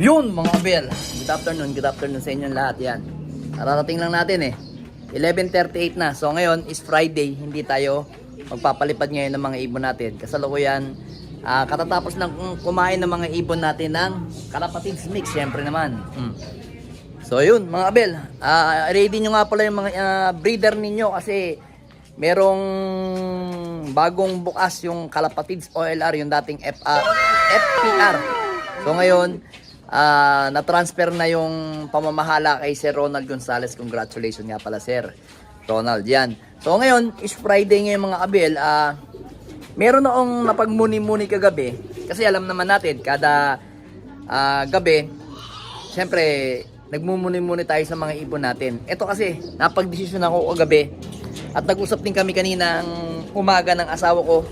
Yun mga kabel, good afternoon sa inyong lahat yan. Nararating lang natin 11:38 na. So ngayon is Friday, hindi tayo magpapalipad ngayon ng mga ibon natin. Kasalukuyan, katatapos lang kumain ng mga ibon natin ng Kalapatids Mix, syempre naman. So yun mga kabel, ready nyo nga pala yung mga breeder ninyo kasi merong bagong bukas yung Kalapatids OLR, yung dating FPR. So ngayon, na-transfer na yung pamamahala kay Sir Ronald Gonzales. Congratulations nga pala Sir Ronald yan. So ngayon is Friday ngayon mga kabel. Meron akong napagmuni-muni kagabi kasi alam naman natin kada gabi syempre nagmumuni-muni tayo sa mga ibon natin. Ito kasi napagdesisyon ako kagabi at nag-usap din kami kaninang umaga ng asawa ko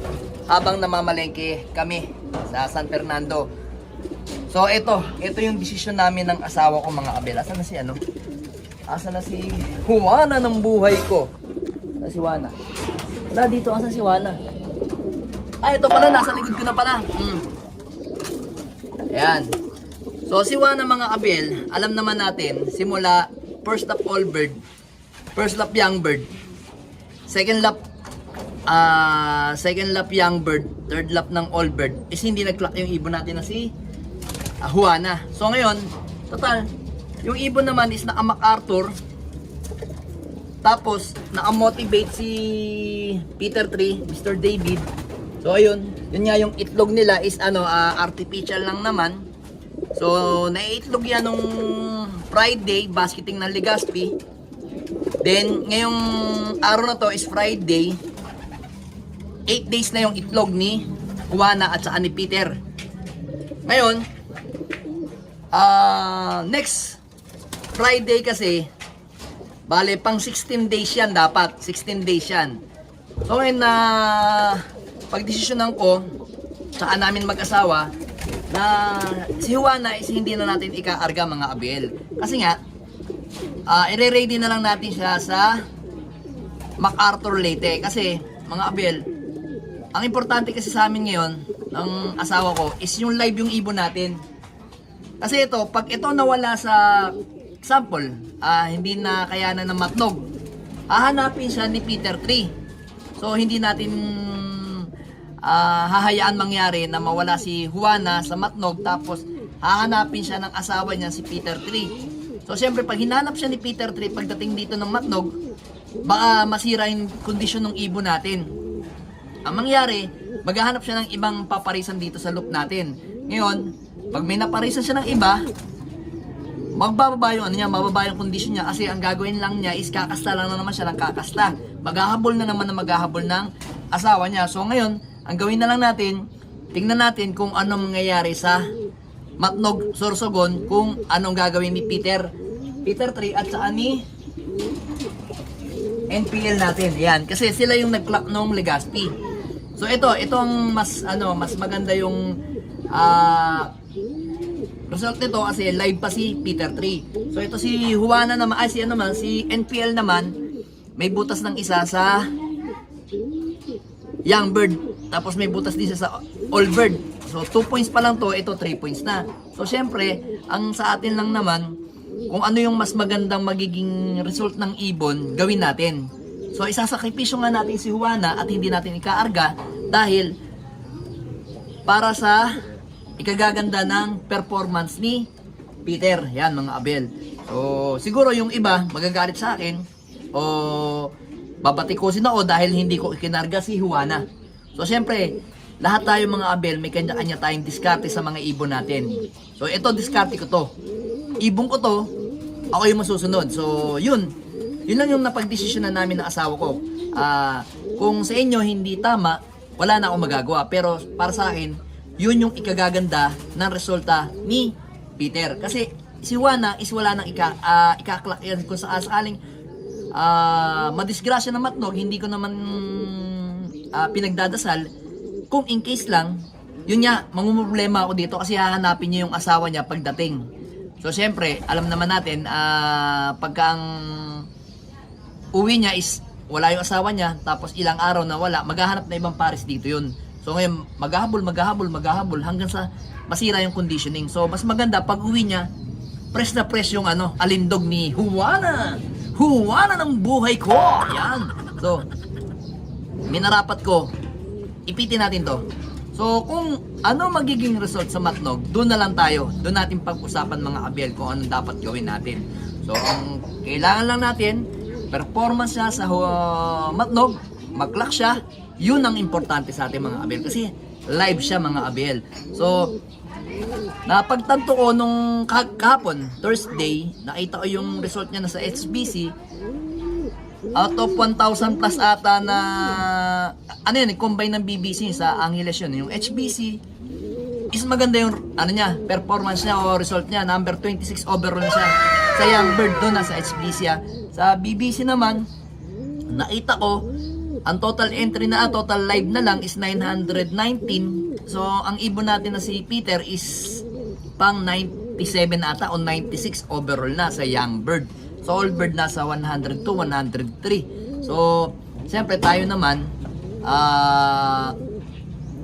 habang namamalengke kami sa San Fernando. So ito yung desisyon namin ng asawa ko mga kabel. Asan na si Juana ng buhay ko? Asan si Juana? Wala dito, asan si Juana? Ito pala, nasa likod ko na pala. Ayan. So si Juana mga kabel, alam naman natin, simula first lap all bird, first lap young bird, second lap young bird, third lap ng all bird, is hindi nag-clock yung ibon natin na si Juana. So ngayon, total, yung ibon naman is naka MacArthur. Tapos, naka-motivate si Peter Tree, Mr. David. So ayun, yun nga yung itlog nila is artificial lang naman. So, naiitlog yan nung Friday, basketing ng Legazpi. Then, ngayong araw na to is Friday. 8 days na yung itlog ni Juana at saka ni Peter. Ngayon, next Friday kasi bale pang 16 days yan dapat, 16 days yan. So ngayon na pagdesisyonan ko saka namin mag-asawa na si Juana is hindi na natin ikaarga mga abel. Kasi nga i-ready na lang natin siya sa MacArthur Leyte. Kasi mga abel, ang importante kasi sa amin ngayon ng asawa ko is yung live yung ibon natin. Kasi ito, pag ito nawala sa sample, hindi na kayanan ng matnog, hahanapin siya ni Peter Tree. So hindi natin hahayaan mangyari na mawala si Juana sa matnog tapos hahanapin siya ng asawa niya si Peter Tree. So siyempre pag hinanap siya ni Peter Tree pagdating dito ng matnog, baka masira yung kondisyon ng ibon natin. Ang mangyari, maghahanap siya ng ibang paparisan dito sa loop natin. Ngayon, pag may naparisan siya ng iba, magbababa yung mababa yung kondisyon niya kasi ang gagawin lang niya is kakasta lang na naman siya ng kakasta. Maghahabol na naman na maghahabol ng asawa niya. So ngayon, ang gawin na lang natin, tingnan natin kung anong mangyayari sa Matnog Sorsogon, kung anong gagawin ni Peter Tree at saka ni NPL natin. Yan, kasi sila yung nag-clock nung Legazpi. So itong mas maganda yung result nito kasi live pa si Peter Tree. So ito si Juana naman, si NPL naman may butas ng isa sa young bird. Tapos may butas din siya sa all bird. So 2 points pa lang to, ito 3 points na. So syempre, ang sa atin lang naman kung ano yung mas magandang magiging result ng ibon, gawin natin. So isasakripisyo nga natin si Juana at hindi natin ikaarga dahil para sa ikagaganda ng performance ni Peter. Yan mga abel. So siguro yung iba magagalit sa akin o babatikusin ako dahil hindi ko ikinarga si Juana. So syempre, lahat tayo mga abel may kanya-kanya tayong diskarte sa mga ibon natin. So ito diskarte ko to. Ibon ko to, ako yung masusunod. So yun lang yung napagdesisyonan namin ng asawa ko. Kung sa inyo hindi tama, wala na akong magagawa. Pero para sa akin, yun yung ikagaganda ng resulta ni Peter. Kasi si Juana is wala nang ikaklak yan kung sakaling madisgrasya ng matnog, hindi ko naman pinagdadasal. Kung in case lang, yun nga, mangumroblema ako dito kasi hahanapin niya yung asawa niya pagdating. So syempre, alam naman natin, pagka ang uwi niya is wala yung asawa niya, tapos ilang araw na wala, maghahanap na ibang pares dito yun. So ngayon, maghahabol hanggang sa masira yung conditioning. So mas maganda pag uwi niya, fresh na fresh yung alindog ni Juana. Juana ng buhay ko. Yan. So minarapat ko, ipitin natin to. So kung ano magiging result sa matnog, doon na lang tayo. Doon natin pag-usapan mga abel kung ano dapat gawin natin. So ang kailangan lang natin, performance siya sa matnog, mag-clock siya. Yun ang importante sa ating mga abel kasi live siya mga abel. So napagtanto ko nung kahapon, Thursday, nakita ko yung result niya na sa HBC. Out of 1,000 plus ata na combine ng BBC sa Angeles yun. Yung HBC is maganda yung niya, performance niya o result niya. Number 26 overall siya sa Young Bird doon na sa HBC. Sa BBC naman, nakita ko ang total entry na total live na lang is 919. So ang ibon natin na si Peter is pang 97 ata o 96 overall na sa Young Bird. So all bird nasa 102, 103. So siyempre tayo naman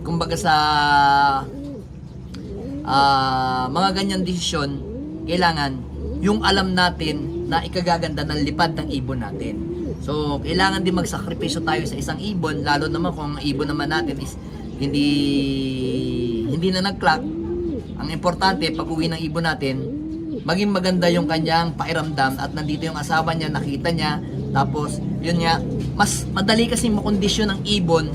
kumbaga sa mga ganyan desisyon, kailangan yung alam natin na ikagaganda ng lipad ng ibon natin. So kailangan din magsakripisyo tayo sa isang ibon, lalo naman kung ang ibon naman natin is hindi na nag-clock. Ang importante pag uwi ng ibon natin, maging maganda yung kanyang pairamdam at nandito yung asawa niya, nakita niya, tapos yun nga, mas madali kasi makondisyon ng ibon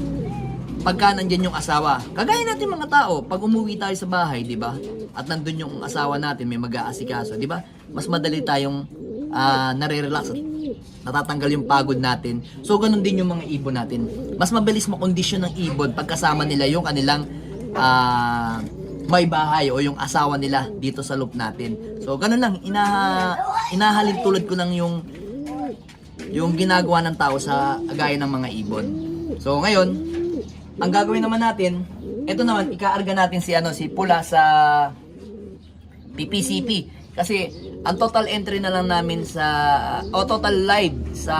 pagka nandyan yung asawa. Kagaya natin mga tao, pag umuwi tayo sa bahay, di ba? At nandun yung asawa natin, may mag-aasikaso, di ba? Mas madali tayong nare-relax at natatanggal yung pagod natin. So ganun din yung mga ibon natin. Mas mabilis makondisyon ng ibon pagkasama nila yung kanilang may bahay o yung asawa nila dito sa loop natin. So ganun lang, inahalin tulad ko lang yung ginagawa ng tao sa gaya ng mga ibon. So ngayon, ang gagawin naman natin, ito naman ikaarga natin si Pula sa PPCP kasi ang total entry na lang namin total live sa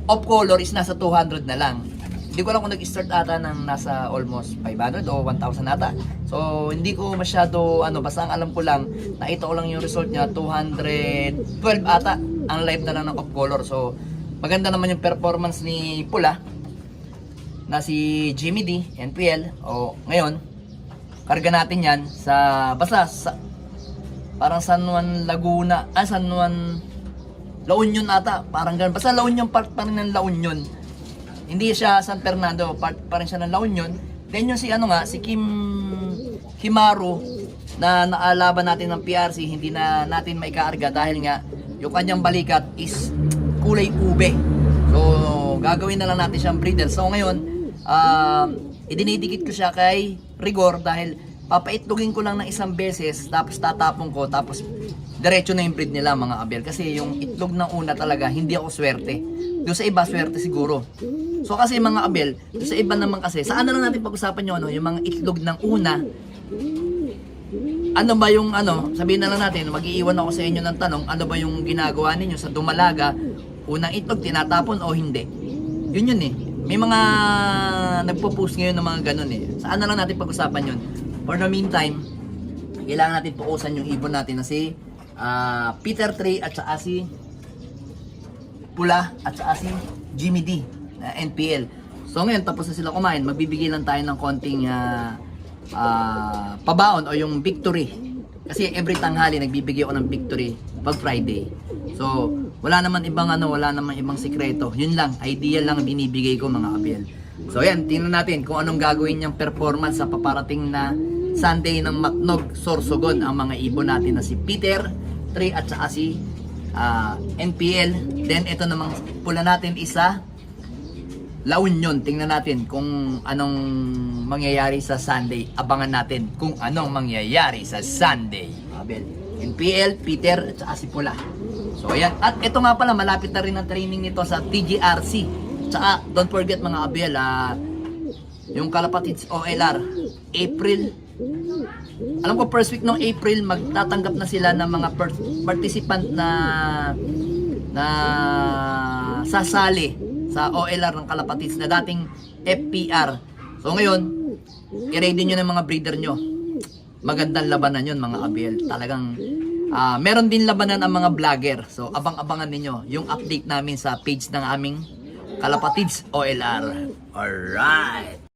off color is nasa 200 na lang. Hindi ko alam kung nag-start ata ng nasa almost 500 o 1,000 ata. So, hindi ko masyado, basta ang alam ko lang, nakita ko lang yung result niya, 212 ata ang live na lang ng off color. So, maganda naman yung performance ni Pula na si Jimmy D, NPL. O, ngayon, karga natin yan parang San Juan Laguna, San Juan La Union ata, parang ganun. Basta La Union, part pa rin ng La Union. Hindi siya San Fernando, part pa rin siya ng La Union. Then yung si Kim Himaru na naalaban natin ng PRC, hindi na natin maikaarga dahil nga yung kanyang balikat is kulay ube. So gagawin na lang natin siyang breeder. So ngayon, idinidikit ko siya kay Rigor dahil papaitlogin ko lang ng isang beses, tapos tatapon ko, tapos diretso na yung breed nila mga abel. Kasi yung itlog ng una talaga, hindi ako swerte. Doon sa iba, swerte siguro. So kasi mga abel, doon sa iba naman kasi, saan na lang natin pag-usapan yung mga itlog ng una. Ano ba yung sabihin na lang natin, mag-iiwan ako sa inyo ng tanong, ano ba yung ginagawa ninyo sa dumalaga, unang itlog, tinatapon o hindi? Yun eh. May mga nagpo-post ngayon ng mga ganun eh. Saan na lang natin pag-usapan yun? For the meantime, kailangan natin pukusan yung ibon natin na si Peter 3 at saka si Pula at saka si Jimmy D na NPL. So ngayon tapos na sila kumain, magbibigay lang tayo ng konting pabaon o yung victory. Kasi every tanghali nagbibigay ako ng victory pag Friday. So wala naman ibang wala naman ibang sikreto. Yun lang, idea lang binibigay ko mga abel. So yan, tingnan natin kung anong gagawin niyang performance sa paparating na Sunday ng Matnog Sorsogon ang mga ibon natin na si Peter 3 at saka si NPL. Then ito namang pula natin isa La Union. Tingnan natin kung anong mangyayari sa Sunday. Abangan natin kung anong mangyayari sa Sunday. Abel, NPL, Peter at saka si Pula. So ayan, at ito nga pala malapit na rin ang training nito sa TGRC. Tsaka don't forget mga abel, yung Kalapatids OLR April, alam ko first week ng April magtatanggap na sila ng mga participant na sasali sa OLR ng Kalapatids na dating FPR. So ngayon, i-ready nyo ng mga breeder nyo. magandang labanan yun mga kabil. Talagang meron din labanan ang mga vlogger. So abang-abangan ninyo yung update namin sa page ng aming Kalapatids OLR. Alright.